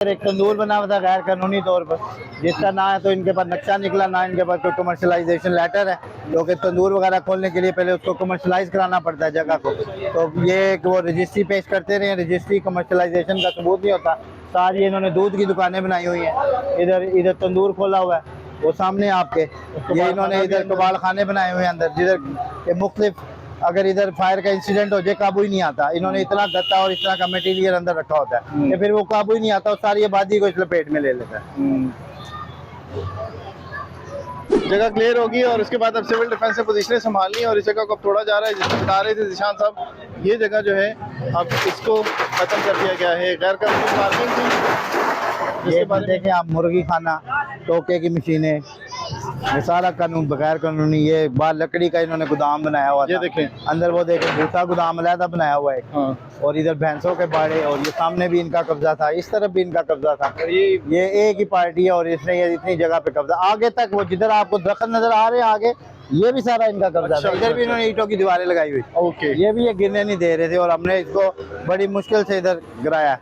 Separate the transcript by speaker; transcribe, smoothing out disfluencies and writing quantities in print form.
Speaker 1: एक तंदूर बना हुआ था गैर कानूनी तौर पर, जिसका ना है तो इनके पास नक्शा निकला, ना इनके पास कोई कमर्शलाइजेशन लेटर है, क्योंकि तंदूर वगैरह खोलने के लिए पहले उसको कमर्शलाइज कराना पड़ता है जगह को। तो ये वो रजिस्ट्री पेश करते रहे, रजिस्ट्री कमर्शलाइजेशन का सबूत नहीं होता। सारी इन्होंने दूध की दुकानें बनाई हुई हैं, इधर इधर तंदूर खोला हुआ है, वो सामने आपके ये इन्होंने इधर कबाल खाने बनाए हुए हैं अंदर, जिधर के मुख्तलिफ अगर इधर फायर का इंसिडेंट हो जाए काबू ही नहीं आता। इन्होंने इतना गत्ता और इस तरह का मटेरियल अंदर रखा होता है कि फिर वो काबू ही नहीं आता और सारी आबादी को इस लपेट में ले लेता है।
Speaker 2: जगह क्लियर होगी और उसके बाद अब सिविल डिफेंस से पोजीशनें संभालनी और इस जगह को अब तोड़ा जा रहा है। जिसमें बता रहे थे जिशान साहब, ये जगह जो है अब इसको खत्म कर दिया गया है। गैर कानूनी पार्किंग थी,
Speaker 1: ये देखें आप, मुर्गी खाना, टोके की मशीनें, ये सारा कानून बगैर कानूनी। ये बाहर लकड़ी का इन्होंने गोदाम बनाया हुआ था,
Speaker 2: ये देखें
Speaker 1: अंदर वो देखें भूसा गोदाम अलहदा बनाया हुआ है।
Speaker 2: हाँ।
Speaker 1: और इधर भैंसों के बाड़े, और ये सामने भी इनका कब्जा था, इस तरफ भी इनका कब्जा था। ये एक ही पार्टी है और इसने ये इतनी जगह पे कब्जा, आगे तक वो जिधर आपको दरख्त नजर आ रहे हैं आगे, ये भी सारा इनका कब्जा था। इधर भी इन्होंने ईंटों की दीवारें लगाई हुई।
Speaker 2: ओके,
Speaker 1: ये भी ये गिरने नहीं दे रहे थे और हमने इसको बड़ी मुश्किल से इधर गिराया।